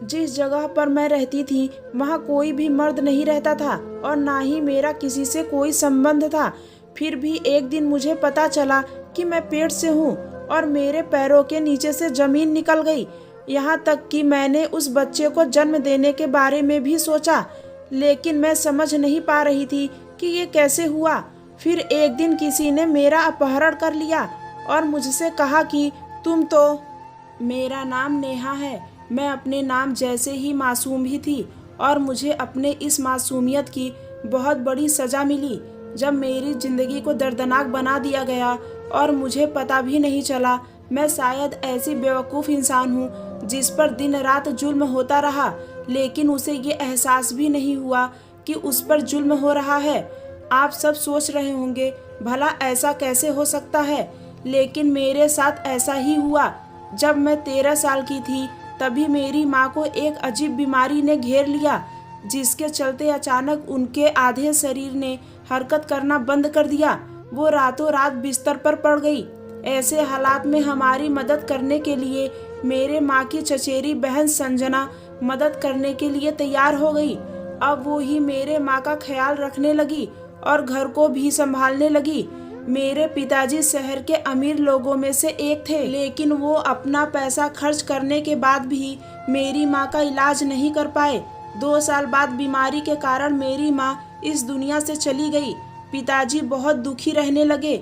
जिस जगह पर मैं रहती थी वहाँ कोई भी मर्द नहीं रहता था और ना ही मेरा किसी से कोई संबंध था। फिर भी एक दिन मुझे पता चला कि मैं पेट से हूँ और मेरे पैरों के नीचे से जमीन निकल गई। यहाँ तक कि मैंने उस बच्चे को जन्म देने के बारे में भी सोचा, लेकिन मैं समझ नहीं पा रही थी कि ये कैसे हुआ। फिर एक दिन किसी ने मेरा अपहरण कर लिया और मुझसे कहा कि तुम तो। मेरा नाम नेहा है। मैं अपने नाम जैसे ही मासूम ही थी और मुझे अपने इस मासूमियत की बहुत बड़ी सज़ा मिली जब मेरी ज़िंदगी को दर्दनाक बना दिया गया और मुझे पता भी नहीं चला। मैं शायद ऐसी बेवकूफ़ इंसान हूँ जिस पर दिन रात जुल्म होता रहा, लेकिन उसे ये एहसास भी नहीं हुआ कि उस पर जुल्म हो रहा है। आप सब सोच रहे होंगे भला ऐसा कैसे हो सकता है, लेकिन मेरे साथ ऐसा ही हुआ। जब मैं 13 साल की थी तभी मेरी माँ को एक अजीब बीमारी ने घेर लिया, जिसके चलते अचानक उनके आधे शरीर ने हरकत करना बंद कर दिया। वो रातों रात बिस्तर पर पड़ गई। ऐसे हालात में हमारी मदद करने के लिए मेरे माँ की चचेरी बहन संजना मदद करने के लिए तैयार हो गई। अब वो ही मेरे माँ का ख्याल रखने लगी और घर को भी संभालने लगी। मेरे पिताजी शहर के अमीर लोगों में से एक थे, लेकिन वो अपना पैसा खर्च करने के बाद भी मेरी माँ का इलाज नहीं कर पाए। 2 साल बाद बीमारी के कारण मेरी माँ इस दुनिया से चली गई। पिताजी बहुत दुखी रहने लगे।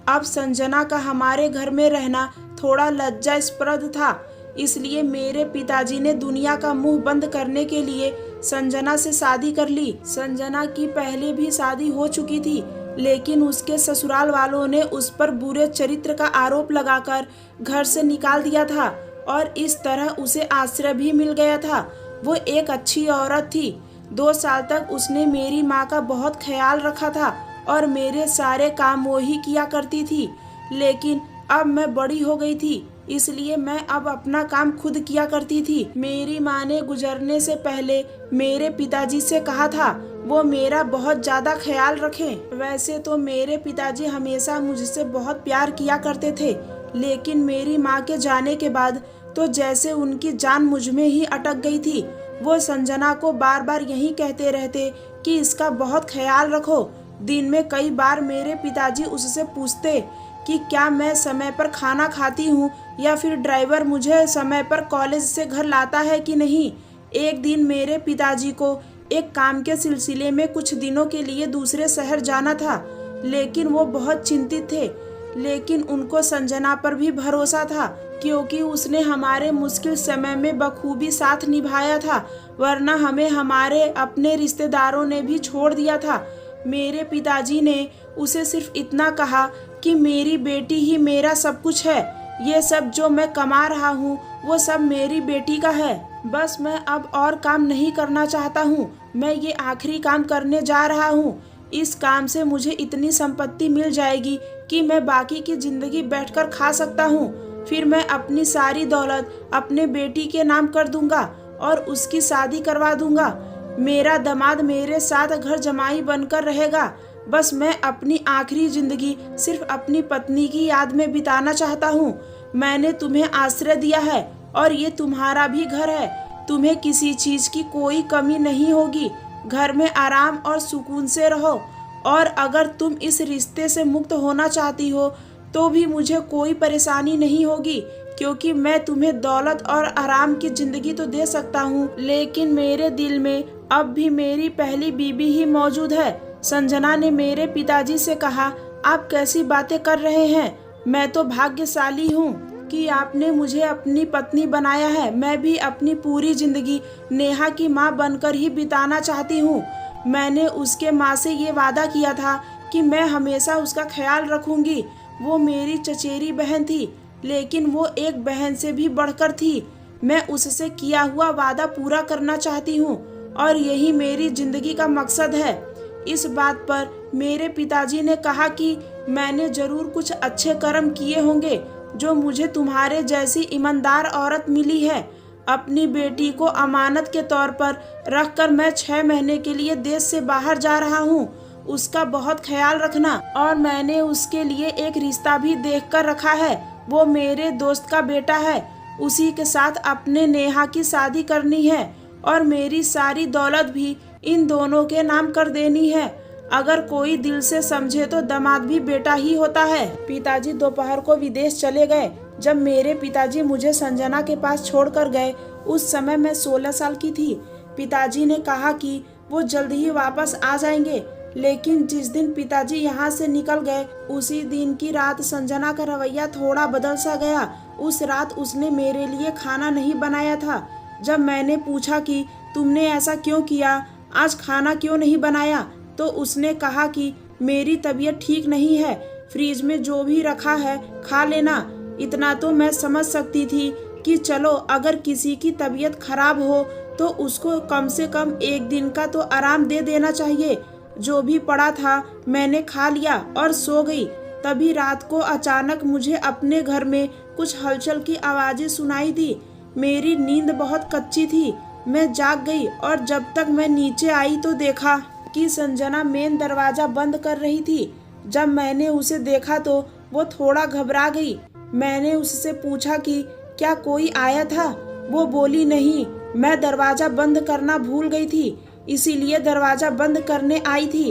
अब संजना का हमारे घर में रहना थोड़ा लज्जास्पद था, इसलिए मेरे पिताजी ने दुनिया का मुंह बंद करने के लिए संजना से शादी कर ली। संजना की पहले भी शादी हो चुकी थी, लेकिन उसके ससुराल वालों ने उस पर बुरे चरित्र का आरोप लगाकर घर से निकाल दिया था और इस तरह उसे आश्रय भी मिल गया था। वो एक अच्छी औरत थी। 2 साल तक उसने मेरी माँ का बहुत ख्याल रखा था और मेरे सारे काम वो ही किया करती थी, लेकिन अब मैं बड़ी हो गई थी, इसलिए मैं अब अपना काम खुद किया करती थी। मेरी माँ ने गुजरने से पहले मेरे पिताजी से कहा था वो मेरा बहुत ज़्यादा ख्याल रखें। वैसे तो मेरे पिताजी हमेशा मुझसे बहुत प्यार किया करते थे, लेकिन मेरी माँ के जाने के बाद तो जैसे उनकी जान मुझ में ही अटक गई थी। वो संजना को बार बार यही कहते रहते कि इसका बहुत ख्याल रखो। दिन में कई बार मेरे पिताजी उससे पूछते कि क्या मैं समय पर खाना खाती हूँ या फिर ड्राइवर मुझे समय पर कॉलेज से घर लाता है कि नहीं। एक दिन मेरे पिताजी को एक काम के सिलसिले में कुछ दिनों के लिए दूसरे शहर जाना था, लेकिन वो बहुत चिंतित थे। लेकिन उनको संजना पर भी भरोसा था, क्योंकि उसने हमारे मुश्किल समय में बखूबी साथ निभाया था, वरना हमें हमारे अपने रिश्तेदारों ने भी छोड़ दिया था। मेरे पिताजी ने उसे सिर्फ इतना कहा कि मेरी बेटी ही मेरा सब कुछ है। ये सब जो मैं कमा रहा हूँ वो सब मेरी बेटी का है। बस मैं अब और काम नहीं करना चाहता हूँ। मैं ये आखिरी काम करने जा रहा हूँ। इस काम से मुझे इतनी संपत्ति मिल जाएगी कि मैं बाकी की जिंदगी बैठकर खा सकता हूँ। फिर मैं अपनी सारी दौलत अपने बेटी के नाम कर दूंगा और उसकी शादी करवा दूंगा। मेरा दामाद मेरे साथ घर जमाई बनकर रहेगा। बस मैं अपनी आखिरी जिंदगी सिर्फ अपनी पत्नी की याद में बिताना चाहता हूँ। मैंने तुम्हें आश्रय दिया है और ये तुम्हारा भी घर है। तुम्हें किसी चीज की कोई कमी नहीं होगी। घर में आराम और सुकून से रहो, और अगर तुम इस रिश्ते से मुक्त होना चाहती हो तो भी मुझे कोई परेशानी नहीं होगी, क्योंकि मैं तुम्हें दौलत और आराम की जिंदगी तो दे सकता हूँ, लेकिन मेरे दिल में अब भी मेरी पहली बीबी ही मौजूद है। संजना ने मेरे पिताजी से कहा, आप कैसी बातें कर रहे हैं? मैं तो भाग्यशाली हूँ कि आपने मुझे अपनी पत्नी बनाया है। मैं भी अपनी पूरी जिंदगी नेहा की माँ बनकर ही बिताना चाहती हूँ। मैंने उसके माँ से ये वादा किया था कि मैं हमेशा उसका ख्याल रखूंगी। वो मेरी चचेरी बहन थी, लेकिन वो एक बहन से भी बढ़कर थी। मैं उससे किया हुआ वादा पूरा करना चाहती हूँ और यही मेरी जिंदगी का मकसद है। इस बात पर मेरे पिताजी ने कहा कि मैंने जरूर कुछ अच्छे कर्म किए होंगे जो मुझे तुम्हारे जैसी ईमानदार औरत मिली है। अपनी बेटी को अमानत के तौर पर रखकर मैं 6 महीने के लिए देश से बाहर जा रहा हूँ। उसका बहुत ख्याल रखना। और मैंने उसके लिए एक रिश्ता भी देख कर रखा है। वो मेरे दोस्त का बेटा है। उसी के साथ अपने नेहा की शादी करनी है और मेरी सारी दौलत भी इन दोनों के नाम कर देनी है। अगर कोई दिल से समझे तो दामाद भी बेटा ही होता है। पिताजी दोपहर को विदेश चले गए। जब मेरे पिताजी मुझे संजना के पास छोड़कर गए, उस समय मैं 16 साल की थी। पिताजी ने कहा कि वो जल्द ही वापस आ जाएंगे, लेकिन जिस दिन पिताजी यहाँ से निकल गए, उसी दिन की रात संजना का रवैया थोड़ा बदल सा गया। उस रात उसने मेरे लिए खाना नहीं बनाया था। जब मैंने पूछा कि तुमने ऐसा क्यों किया, आज खाना क्यों नहीं बनाया, तो उसने कहा कि मेरी तबीयत ठीक नहीं है, फ्रिज में जो भी रखा है खा लेना। इतना तो मैं समझ सकती थी कि चलो अगर किसी की तबीयत खराब हो तो उसको कम से कम एक दिन का तो आराम दे देना चाहिए। जो भी पड़ा था मैंने खा लिया और सो गई। तभी रात को अचानक मुझे अपने घर में कुछ हलचल की आवाज़ें सुनाई दी। मेरी नींद बहुत कच्ची थी। मैं जाग गई और जब तक मैं नीचे आई तो देखा कि संजना मेन दरवाज़ा बंद कर रही थी। जब मैंने उसे देखा तो वो थोड़ा घबरा गई। मैंने उससे पूछा कि क्या कोई आया था। वो बोली नहीं, मैं दरवाज़ा बंद करना भूल गई थी, इसीलिए दरवाज़ा बंद करने आई थी।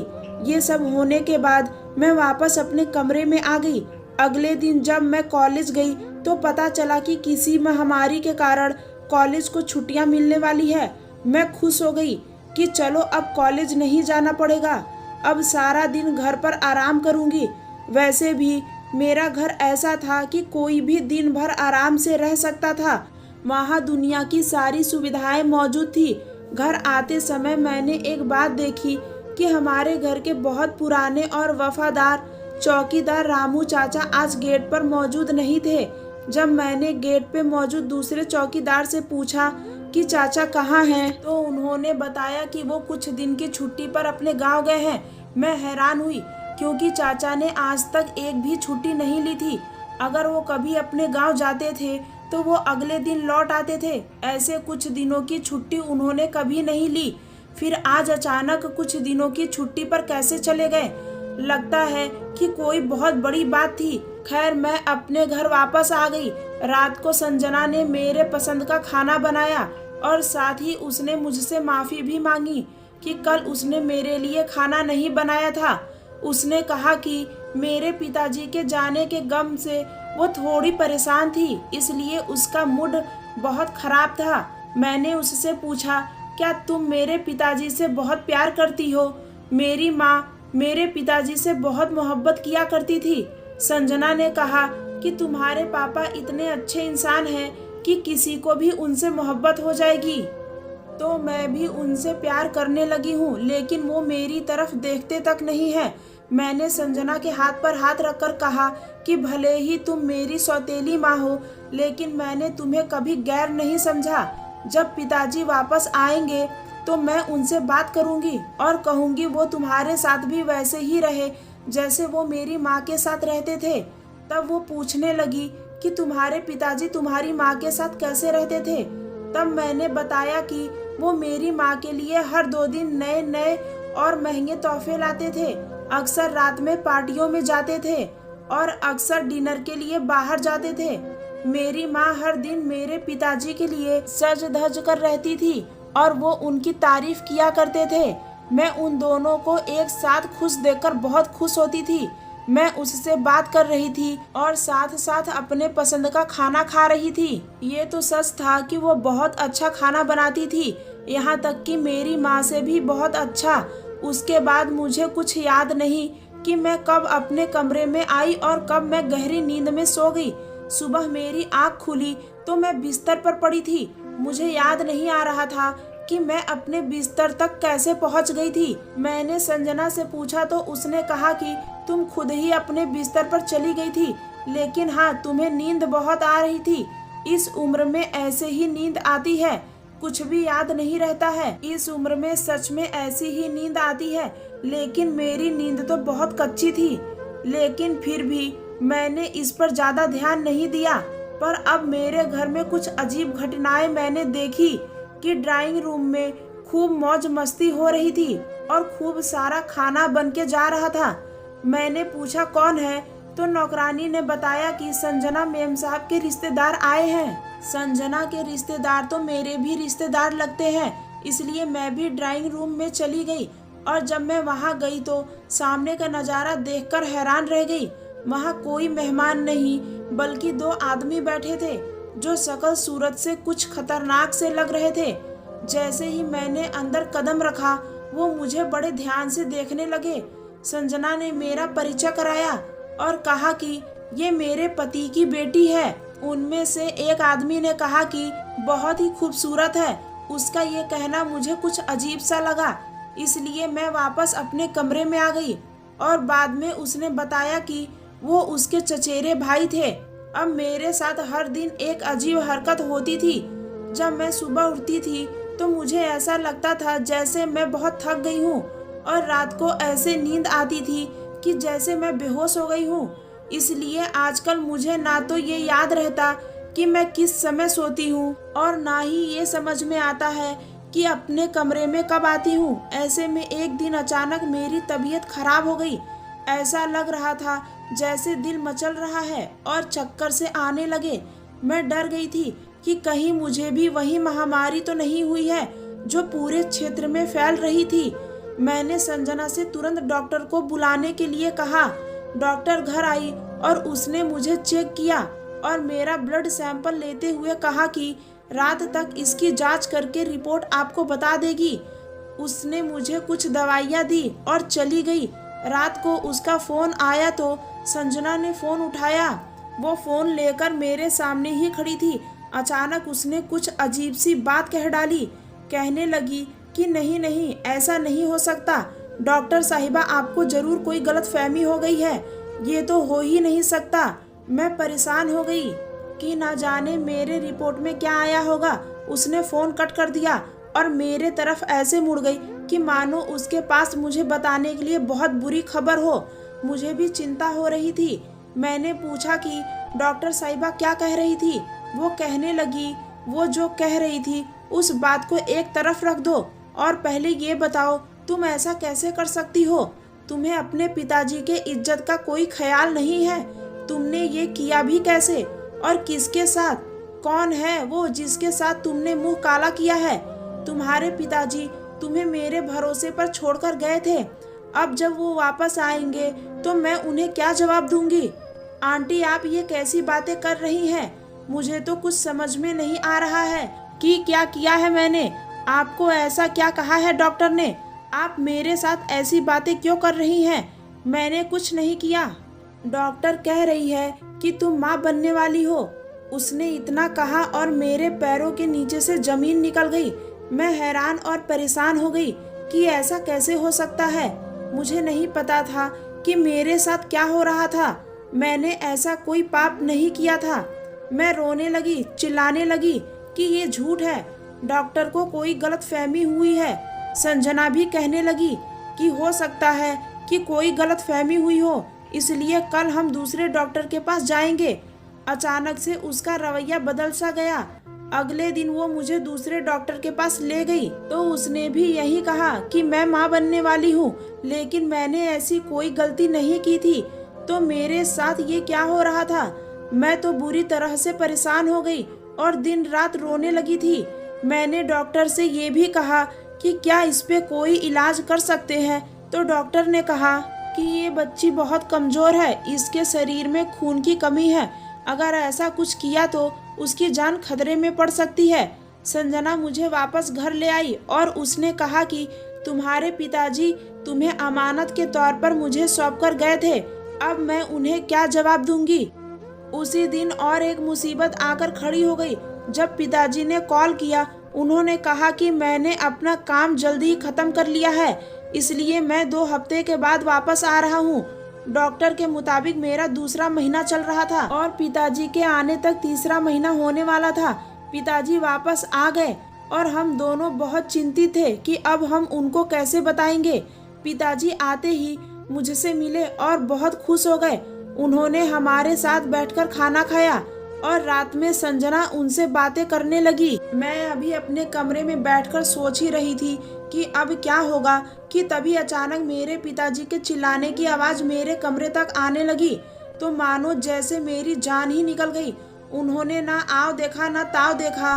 ये सब होने के बाद मैं वापस अपने कमरे में आ गई। अगले दिन जब मैं कॉलेज गई तो पता चला कि किसी महामारी के कारण कॉलेज को छुट्टियां मिलने वाली है। मैं खुश हो गई कि चलो अब कॉलेज नहीं जाना पड़ेगा, अब सारा दिन घर पर आराम करूंगी। वैसे भी मेरा घर ऐसा था कि कोई भी दिन भर आराम से रह सकता था। वहाँ दुनिया की सारी सुविधाएं मौजूद थी। घर आते समय मैंने एक बात देखी कि हमारे घर के बहुत पुराने और वफादार चौकीदार रामू चाचा आज गेट पर मौजूद नहीं थे। जब मैंने गेट पे मौजूद दूसरे चौकीदार से पूछा कि चाचा कहाँ हैं, तो उन्होंने बताया कि वो कुछ दिन की छुट्टी पर अपने गांव गए हैं। मैं हैरान हुई क्योंकि चाचा ने आज तक एक भी छुट्टी नहीं ली थी। अगर वो कभी अपने गांव जाते थे तो वो अगले दिन लौट आते थे। ऐसे कुछ दिनों की छुट्टी उन्होंने कभी नहीं ली। फिर आज अचानक कुछ दिनों की छुट्टी पर कैसे चले गए। लगता है कि कोई बहुत बड़ी बात थी। खैर मैं अपने घर वापस आ गई। रात को संजना ने मेरे पसंद का खाना बनाया और साथ ही उसने मुझसे माफ़ी भी मांगी कि कल उसने मेरे लिए खाना नहीं बनाया था। उसने कहा कि मेरे पिताजी के जाने के गम से वो थोड़ी परेशान थी, इसलिए उसका मूड बहुत खराब था। मैंने उससे पूछा, क्या तुम मेरे पिताजी से बहुत प्यार करती हो? मेरी माँ मेरे पिताजी से बहुत मोहब्बत किया करती थी। संजना ने कहा कि तुम्हारे पापा इतने अच्छे इंसान हैं कि किसी को भी उनसे मोहब्बत हो जाएगी। तो मैं भी उनसे प्यार करने लगी हूँ, लेकिन वो मेरी तरफ देखते तक नहीं है। मैंने संजना के हाथ पर हाथ रखकर कहा कि भले ही तुम मेरी सौतेली माँ हो, लेकिन मैंने तुम्हें कभी गैर नहीं समझा। जब पिताजी वापस आएंगे तो मैं उनसे बात करूंगी और कहूंगी वो तुम्हारे साथ भी वैसे ही रहे जैसे वो मेरी माँ के साथ रहते थे। तब वो पूछने लगी कि तुम्हारे पिताजी तुम्हारी माँ के साथ कैसे रहते थे। तब मैंने बताया कि वो मेरी माँ के लिए हर 2 दिन नए नए और महंगे तोहफे लाते थे। अक्सर रात में पार्टियों में जाते थे और अक्सर डिनर के लिए बाहर जाते थे। मेरी माँ हर दिन मेरे पिताजी के लिए सज धज कर रहती थी और वो उनकी तारीफ किया करते थे। मैं उन दोनों को एक साथ खुश देखकर बहुत खुश होती थी। मैं उससे बात कर रही थी और साथ साथ अपने पसंद का खाना खा रही थी। ये तो सच था कि वो बहुत अच्छा खाना बनाती थी, यहाँ तक कि मेरी माँ से भी बहुत अच्छा। उसके बाद मुझे कुछ याद नहीं कि मैं कब अपने कमरे में आई और कब मैं गहरी नींद में सो गई। सुबह मेरी आँख खुली तो मैं बिस्तर पर पड़ी थी। मुझे याद नहीं आ रहा था कि मैं अपने बिस्तर तक कैसे पहुंच गई थी। मैंने संजना से पूछा तो उसने कहा कि तुम खुद ही अपने बिस्तर पर चली गई थी, लेकिन हाँ तुम्हें नींद बहुत आ रही थी। इस उम्र में ऐसे ही नींद आती है, कुछ भी याद नहीं रहता है। इस उम्र में सच में ऐसी ही नींद आती है, लेकिन मेरी नींद तो बहुत कच्ची थी। लेकिन फिर भी मैंने इस पर ज्यादा ध्यान नहीं दिया। पर अब मेरे घर में कुछ अजीब घटनाएं मैंने देखी कि ड्राइंग रूम में खूब मौज मस्ती हो रही थी और खूब सारा खाना बन के जा रहा था। मैंने पूछा कौन है, तो नौकरानी ने बताया कि संजना मेम साहब के रिश्तेदार आए हैं। संजना के रिश्तेदार तो मेरे भी रिश्तेदार लगते हैं, इसलिए मैं भी ड्राइंग रूम में चली गई और जब मैं वहां गई तो सामने का नज़ारा देखकर हैरान रह गई। वहां कोई मेहमान नहीं बल्कि दो आदमी बैठे थे जो शक्ल सूरत से कुछ खतरनाक से लग रहे थे। जैसे ही मैंने अंदर कदम रखा वो मुझे बड़े ध्यान से देखने लगे। संजना ने मेरा परिचय कराया और कहा कि ये मेरे पति की बेटी है। उनमें से एक आदमी ने कहा कि बहुत ही खूबसूरत है। उसका ये कहना मुझे कुछ अजीब सा लगा, इसलिए मैं वापस अपने कमरे में आ गई और बाद में उसने बताया कि वो उसके चचेरे भाई थे। अब मेरे साथ हर दिन एक अजीब हरकत होती थी। जब मैं सुबह उठती थी तो मुझे ऐसा लगता था जैसे मैं बहुत थक गई हूँ और रात को ऐसे नींद आती थी कि जैसे मैं बेहोश हो गई हूँ। इसलिए आजकल मुझे ना तो ये याद रहता कि मैं किस समय सोती हूँ और ना ही ये समझ में आता है कि अपने कमरे में कब आती हूँ। ऐसे में एक दिन अचानक मेरी तबीयत खराब हो गई। ऐसा लग रहा था जैसे दिल मचल रहा है और चक्कर से आने लगे। मैं डर गई थी कि कहीं मुझे भी वही महामारी तो नहीं हुई है जो पूरे क्षेत्र में फैल रही थी। मैंने संजना से तुरंत डॉक्टर को बुलाने के लिए कहा। डॉक्टर घर आई और उसने मुझे चेक किया और मेरा ब्लड सैंपल लेते हुए कहा कि रात तक इसकी जांच करके रिपोर्ट आपको बता देगी। उसने मुझे कुछ दवाइयाँ दी और चली गई। रात को उसका फ़ोन आया तो संजना ने फ़ोन उठाया। वो फ़ोन लेकर मेरे सामने ही खड़ी थी। अचानक उसने कुछ अजीब सी बात कह डाली। कहने लगी कि नहीं नहीं, ऐसा नहीं हो सकता डॉक्टर साहिबा, आपको ज़रूर कोई गलतफहमी हो गई है, ये तो हो ही नहीं सकता। मैं परेशान हो गई कि ना जाने मेरे रिपोर्ट में क्या आया होगा। उसने फ़ोन कट कर दिया और मेरे तरफ ऐसे मुड़ गई कि मानो उसके पास मुझे बताने के लिए बहुत बुरी खबर हो। मुझे भी चिंता हो रही थी। मैंने पूछा कि डॉक्टर साहिबा क्या कह रही थी। वो कहने लगी, वो जो कह रही थी उस बात को एक तरफ रख दो और पहले ये बताओ तुम ऐसा कैसे कर सकती हो। तुम्हें अपने पिताजी के इज्जत का कोई ख्याल नहीं है। तुमने ये किया भी कैसे और किसके साथ? कौन है वो जिसके साथ तुमने मुंह काला किया है? तुम्हारे पिताजी तुम्हें मेरे भरोसे पर छोड़कर गए थे। अब जब वो वापस आएंगे तो मैं उन्हें क्या जवाब दूंगी? आंटी, आप ये कैसी बातें कर रही हैं? मुझे तो कुछ समझ में नहीं आ रहा है कि क्या किया है मैंने। आपको ऐसा क्या कहा है डॉक्टर ने? आप मेरे साथ ऐसी बातें क्यों कर रही हैं? मैंने कुछ नहीं किया। डॉक्टर कह रही है कि तुम माँ बनने वाली हो। उसने इतना कहा और मेरे पैरों के नीचे से जमीन निकल गई। मैं हैरान और परेशान हो गई कि ऐसा कैसे हो सकता है। मुझे नहीं पता था कि मेरे साथ क्या हो रहा था। मैंने ऐसा कोई पाप नहीं किया था। मैं रोने लगी, चिल्लाने लगी कि ये झूठ है, डॉक्टर को कोई गलतफहमी हुई है। संजना भी कहने लगी कि हो सकता है कि कोई गलतफहमी हुई हो, इसलिए कल हम दूसरे डॉक्टर के पास जाएंगे। अचानक से उसका रवैया बदल सा गया। अगले दिन वो मुझे दूसरे डॉक्टर के पास ले गई तो उसने भी यही कहा कि मैं माँ बनने वाली हूँ, लेकिन मैंने ऐसी कोई गलती नहीं की थी। तो मेरे साथ ये क्या हो रहा था? मैं तो बुरी तरह से परेशान हो गई और दिन रात रोने लगी थी। मैंने डॉक्टर से ये भी कहा कि क्या इस पे कोई इलाज कर सकते हैं, तो डॉक्टर ने कहा कि ये बच्ची बहुत कमज़ोर है, इसके शरीर में खून की कमी है, अगर ऐसा कुछ किया तो उसकी जान खतरे में पड़ सकती है। संजना मुझे वापस घर ले आई और उसने कहा कि तुम्हारे पिताजी तुम्हें अमानत के तौर पर मुझे सौंप कर गए थे, अब मैं उन्हें क्या जवाब दूंगी। उसी दिन और एक मुसीबत आकर खड़ी हो गई। जब पिताजी ने कॉल किया, उन्होंने कहा कि मैंने अपना काम जल्दी ही खत्म कर लिया है, इसलिए मैं 2 हफ्ते के बाद वापस आ रहा हूँ। डॉक्टर के मुताबिक मेरा दूसरा महीना चल रहा था और पिताजी के आने तक तीसरा महीना होने वाला था। पिताजी वापस आ गए और हम दोनों बहुत चिंतित थे कि अब हम उनको कैसे बताएंगे। पिताजी आते ही मुझसे मिले और बहुत खुश हो गए। उन्होंने हमारे साथ बैठकर खाना खाया और रात में संजना उनसे बातें करने लगी। मैं अभी अपने कमरे में बैठकर सोच ही रही थी कि अब क्या होगा कि तभी अचानक मेरे पिताजी के चिल्लाने की आवाज़ मेरे कमरे तक आने लगी। तो मानो जैसे मेरी जान ही निकल गई। उन्होंने ना आव देखा ना ताव देखा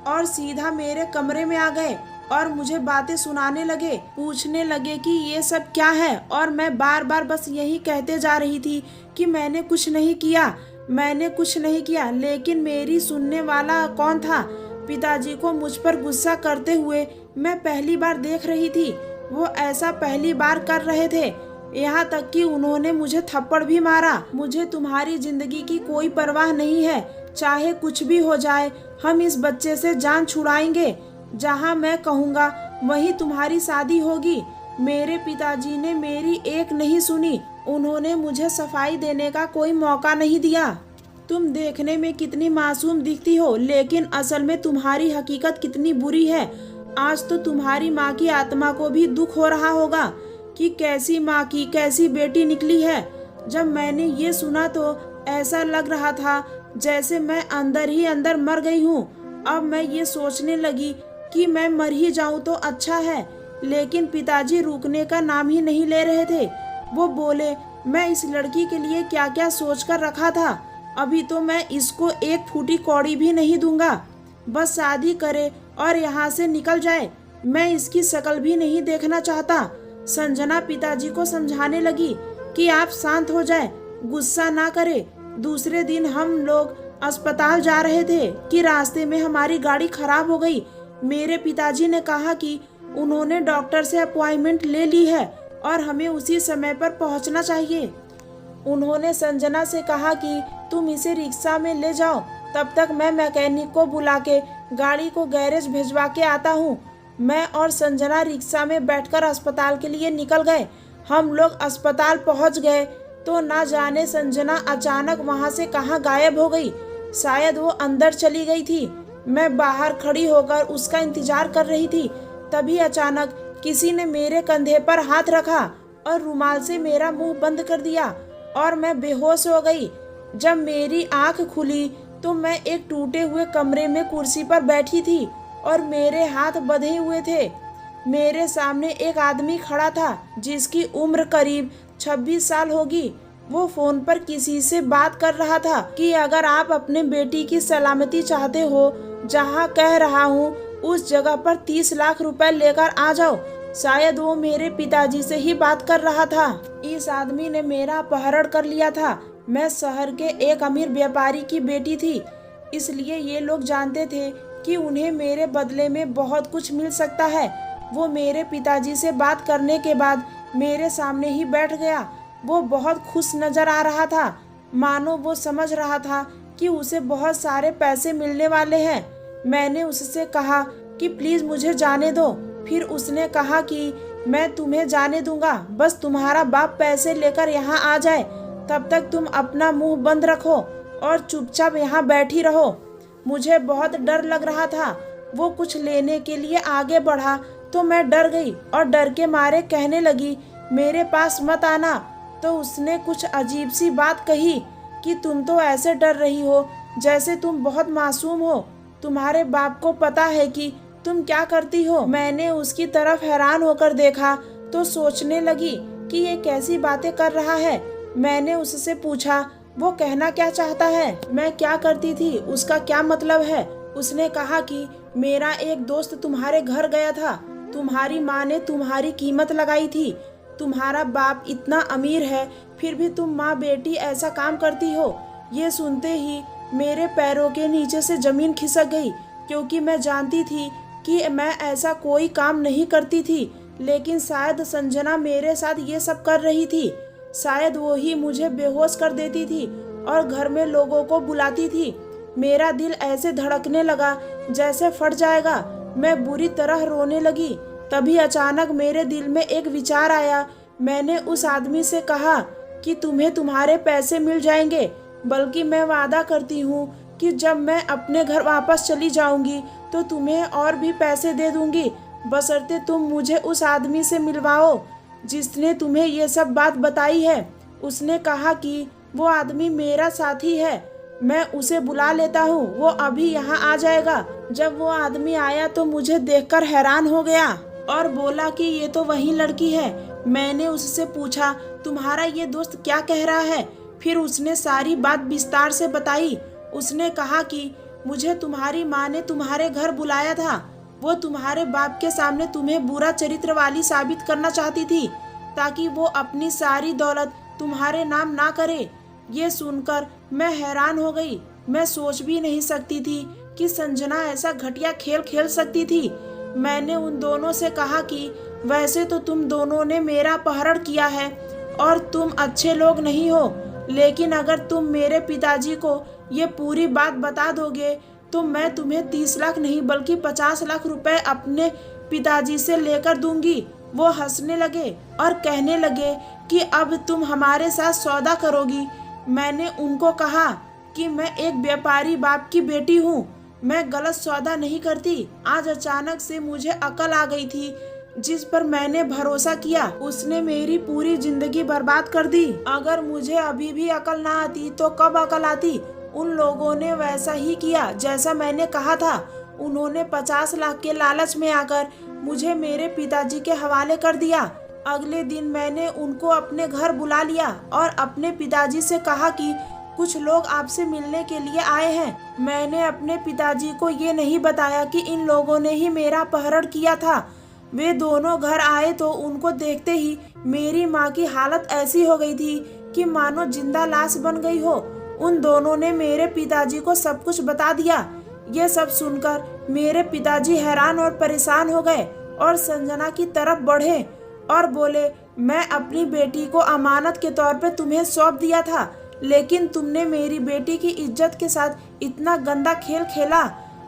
और सीधा मेरे कमरे में आ गए और मुझे बातें सुनाने लगे, पूछने लगे कि ये सब क्या है। और मैं बार बार बस यही कहते जा रही थी कि मैंने कुछ नहीं किया, मैंने कुछ नहीं किया। लेकिन मेरी सुनने वाला कौन था? पिताजी को मुझ पर गुस्सा करते हुए मैं पहली बार देख रही थी। वो ऐसा पहली बार कर रहे थे, यहाँ तक कि उन्होंने मुझे थप्पड़ भी मारा। मुझे तुम्हारी जिंदगी की कोई परवाह नहीं है, चाहे कुछ भी हो जाए, हम इस बच्चे से जान छुड़ाएंगे। जहाँ मैं कहूँगा वहीं तुम्हारी शादी होगी। मेरे पिताजी ने मेरी एक नहीं सुनी, उन्होंने मुझे सफाई देने का कोई मौका नहीं दिया। तुम देखने में कितनी मासूम दिखती हो, लेकिन असल में तुम्हारी हकीकत कितनी बुरी है। आज तो तुम्हारी माँ की आत्मा को भी दुख हो रहा होगा कि कैसी माँ की कैसी बेटी निकली है। जब मैंने ये सुना तो ऐसा लग रहा था जैसे मैं अंदर ही अंदर मर गई हूँ। अब मैं ये सोचने लगी कि मैं मर ही जाऊं तो अच्छा है। लेकिन पिताजी रुकने का नाम ही नहीं ले रहे थे। वो बोले, मैं इस लड़की के लिए क्या क्या सोच कर रखा था, अभी तो मैं इसको एक फूटी कौड़ी भी नहीं दूंगा। बस शादी करे और यहाँ से निकल जाए, मैं इसकी शक्ल भी नहीं देखना चाहता। संजना पिताजी को समझाने लगी कि आप शांत हो जाए, गुस्सा ना करे। दूसरे दिन हम लोग अस्पताल जा रहे थे कि रास्ते में हमारी गाड़ी खराब हो गई। मेरे पिताजी ने कहा कि उन्होंने डॉक्टर से अपॉइंटमेंट ले ली है और हमें उसी समय पर पहुंचना चाहिए। उन्होंने संजना से कहा कि तुम इसे रिक्शा में ले जाओ, तब तक मैं मैकेनिक को बुला के गाड़ी को गैरेज भिजवा के आता हूँ। मैं और संजना रिक्शा में बैठकर अस्पताल के लिए निकल गए। हम लोग अस्पताल पहुँच गए तो ना जाने संजना अचानक वहाँ से कहाँ गायब हो गई। शायद वो अंदर चली गई थी। मैं बाहर खड़ी होकर उसका इंतजार कर रही थी। तभी अचानक किसी ने मेरे कंधे पर हाथ रखा और रुमाल से मेरा मुंह बंद कर दिया और मैं बेहोश हो गई। जब मेरी आंख खुली तो मैं एक टूटे हुए कमरे में कुर्सी पर बैठी थी और मेरे हाथ बंधे हुए थे। मेरे सामने एक आदमी खड़ा था जिसकी उम्र करीब 26 साल होगी। वो फोन पर किसी से बात कर रहा था कि अगर आप अपने बेटी की सलामती चाहते हो, जहाँ कह रहा हूँ उस जगह पर 30 लाख रुपए लेकर आ जाओ। शायद वो मेरे पिताजी से ही बात कर रहा था। इस आदमी ने मेरा अपहरण कर लिया था। मैं शहर के एक अमीर व्यापारी की बेटी थी, इसलिए ये लोग जानते थे कि उन्हें मेरे बदले में बहुत कुछ मिल सकता है। वो मेरे पिताजी से बात करने के बाद मेरे सामने ही बैठ गया। वो बहुत खुश नजर आ रहा था, मानो वो समझ रहा था कि उसे बहुत सारे पैसे मिलने वाले हैं। मैंने उससे कहा कि प्लीज मुझे जाने दो। फिर उसने कहा कि मैं तुम्हें जाने दूंगा, बस तुम्हारा बाप पैसे लेकर यहाँ आ जाए, तब तक तुम अपना मुंह बंद रखो और चुपचाप यहाँ बैठी रहो। मुझे बहुत डर लग रहा था। वो कुछ लेने के लिए आगे बढ़ा तो मैं डर गई और डर के मारे कहने लगी, मेरे पास मत आना। तो उसने कुछ अजीब सी बात कही कि तुम तो ऐसे डर रही हो जैसे तुम बहुत मासूम हो। तुम्हारे बाप को पता है कि तुम क्या करती हो। मैंने उसकी तरफ हैरान होकर देखा तो सोचने लगी कि ये कैसी बातें कर रहा है। मैंने उससे पूछा वो कहना क्या चाहता है, मैं क्या करती थी, उसका क्या मतलब है। उसने कहा कि मेरा एक दोस्त तुम्हारे घर गया था, तुम्हारी माँ ने तुम्हारी कीमत लगाई थी। तुम्हारा बाप इतना अमीर है फिर भी तुम माँ बेटी ऐसा काम करती हो। ये सुनते ही मेरे पैरों के नीचे से जमीन खिसक गई, क्योंकि मैं जानती थी कि मैं ऐसा कोई काम नहीं करती थी। लेकिन शायद संजना मेरे साथ ये सब कर रही थी। शायद वो ही मुझे बेहोश कर देती थी और घर में लोगों को बुलाती थी। मेरा दिल ऐसे धड़कने लगा जैसे फट जाएगा। मैं बुरी तरह रोने लगी। तभी अचानक मेरे दिल में एक विचार आया। मैंने उस आदमी से कहा कि तुम्हें तुम्हारे पैसे मिल जाएंगे, बल्कि मैं वादा करती हूँ कि जब मैं अपने घर वापस चली जाऊंगी तो तुम्हें और भी पैसे दे दूंगी, बशर्ते तुम मुझे उस आदमी से मिलवाओ जिसने तुम्हें ये सब बात बताई है। उसने कहा कि वो आदमी मेरा साथी है, मैं उसे बुला लेता हूँ, वो अभी यहाँ आ जाएगा। जब वो आदमी आया तो मुझे देखकर हैरान हो गया और बोला कि ये तो वही लड़की है। मैंने उससे पूछा तुम्हारा ये दोस्त क्या कह रहा है। फिर उसने सारी बात विस्तार से बताई। उसने कहा कि मुझे तुम्हारी माँ ने तुम्हारे घर बुलाया था। वो तुम्हारे बाप के सामने तुम्हें बुरा चरित्र वाली साबित करना चाहती थी ताकि वो अपनी सारी दौलत तुम्हारे नाम ना करे। ये सुनकर मैं हैरान हो गई। मैं सोच भी नहीं सकती थी कि संजना ऐसा घटिया खेल खेल सकती थी। मैंने उन दोनों से कहा कि वैसे तो तुम दोनों ने मेरा अपहरण किया है और तुम अच्छे लोग नहीं हो, लेकिन अगर तुम मेरे पिताजी को ये पूरी बात बता दोगे तो मैं तुम्हें 30 लाख नहीं बल्कि 50 लाख रुपए अपने पिताजी से लेकर दूंगी। वो हंसने लगे और कहने लगे कि अब तुम हमारे साथ सौदा करोगी। मैंने उनको कहा कि मैं एक व्यापारी बाप की बेटी हूँ, मैं गलत सौदा नहीं करती। आज अचानक से मुझे अकल आ गई थी, जिस पर मैंने भरोसा किया उसने मेरी पूरी जिंदगी बर्बाद कर दी। अगर मुझे अभी भी अकल ना आती तो कब अकल आती। उन लोगों ने वैसा ही किया जैसा मैंने कहा था। उन्होंने 50 लाख के लालच में आकर मुझे मेरे पिताजी के हवाले कर दिया। अगले दिन मैंने उनको अपने घर बुला लिया और अपने पिताजी से कहा कि कुछ लोग आपसे मिलने के लिए आए हैं। मैंने अपने पिताजी को ये नहीं बताया कि इन लोगों ने ही मेरा अपहरण किया था। वे दोनों घर आए तो उनको देखते ही मेरी माँ की हालत ऐसी हो गई थी कि मानो जिंदा लाश बन गई हो। उन दोनों ने मेरे पिताजी को सब कुछ बता दिया। ये सब सुनकर मेरे पिताजी हैरान और परेशान हो गए और संजना की तरफ बढ़े और बोले, मैं अपनी बेटी को अमानत के तौर पे तुम्हें सौंप दिया था, लेकिन तुमने मेरी बेटी की इज्जत के साथ इतना गंदा खेल खेला।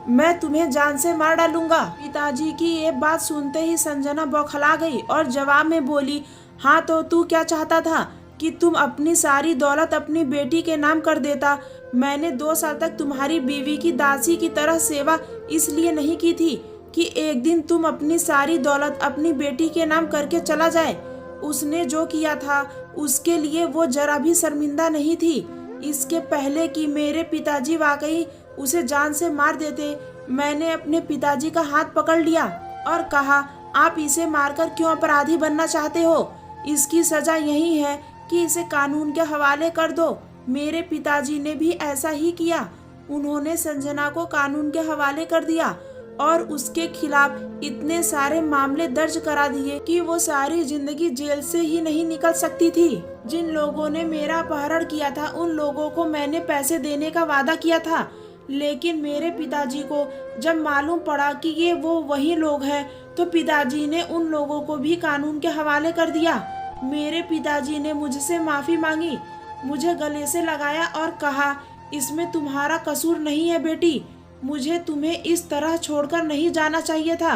मैं तुम्हें जान से मार डालूंगा। पिताजी की ये बात सुनते ही संजना बौखला गई और जवाब में बोली, हाँ तो तू क्या चाहता था कि तुम अपनी सारी दौलत अपनी बेटी के नाम कर देता। मैंने 2 साल तक तुम्हारी बीवी की दासी की तरह सेवा इसलिए नहीं की थी कि एक दिन तुम अपनी सारी दौलत अपनी बेटी के नाम करके चला जाए। उसने जो किया था उसके लिए वो जरा भी शर्मिंदा नहीं थी। इसके पहले कि मेरे पिताजी वाकई उसे जान से मार देते, मैंने अपने पिताजी का हाथ पकड़ लिया और कहा, आप इसे मारकर क्यों अपराधी बनना चाहते हो? इसकी सजा यही है कि इसे कानून के हवाले कर दो। मेरे पिताजी ने भी ऐसा ही किया। उन्होंने संजना को कानून के हवाले कर दिया और उसके खिलाफ इतने सारे मामले दर्ज करा दिए कि वो सारी जिंदगी जेल से ही नहीं निकल सकती थी। जिन लोगों ने मेरा अपहरण किया था उन लोगों को मैंने पैसे देने का वादा किया था, लेकिन मेरे पिताजी को जब मालूम पड़ा कि ये वो वही लोग हैं तो पिताजी ने उन लोगों को भी कानून के हवाले कर दिया। मेरे पिताजी ने मुझसे माफी मांगी, मुझे गले से लगाया और कहा, इसमें तुम्हारा कसूर नहीं है बेटी, मुझे तुम्हें इस तरह छोड़कर नहीं जाना चाहिए था।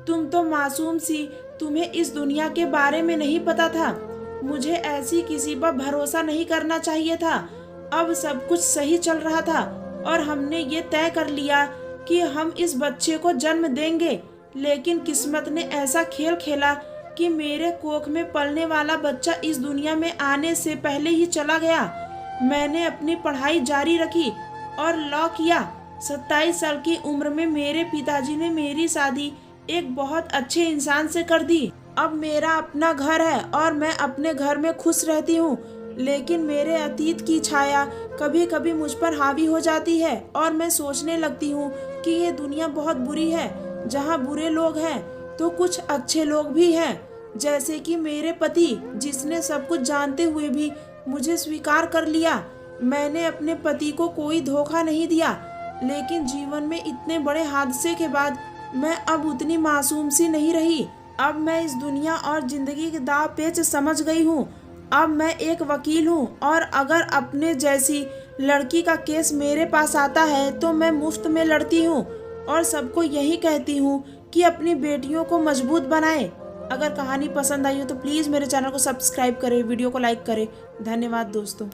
तुम तो मासूम सी, तुम्हें इस दुनिया के बारे में नहीं पता था। मुझे ऐसी किसी पर भरोसा नहीं करना चाहिए था। अब सब कुछ सही चल रहा था और हमने ये तय कर लिया कि हम इस बच्चे को जन्म देंगे, लेकिन किस्मत ने ऐसा खेल खेला कि मेरे कोख में पलने वाला बच्चा इस दुनिया में आने से पहले ही चला गया। मैंने अपनी पढ़ाई जारी रखी और लॉ किया। 27 साल की उम्र में मेरे पिताजी ने मेरी शादी एक बहुत अच्छे इंसान से कर दी। अब मेरा अपना घर है और मैं अपने घर में खुश रहती हूँ, लेकिन मेरे अतीत की छाया कभी कभी मुझ पर हावी हो जाती है और मैं सोचने लगती हूँ कि ये दुनिया बहुत बुरी है। जहाँ बुरे लोग हैं तो कुछ अच्छे लोग भी हैं, जैसे कि मेरे पति, जिसने सब कुछ जानते हुए भी मुझे स्वीकार कर लिया। मैंने अपने पति को कोई धोखा नहीं दिया, लेकिन जीवन में इतने बड़े हादसे के बाद मैं अब उतनी मासूम सी नहीं रही। अब मैं इस दुनिया और जिंदगी के दाव पेच समझ गई हूँ। अब मैं एक वकील हूँ और अगर अपने जैसी लड़की का केस मेरे पास आता है तो मैं मुफ्त में लड़ती हूँ और सबको यही कहती हूँ कि अपनी बेटियों को मजबूत बनाएं। अगर कहानी पसंद आई हो तो प्लीज़ मेरे चैनल को सब्सक्राइब करें, वीडियो को लाइक करें। धन्यवाद दोस्तों।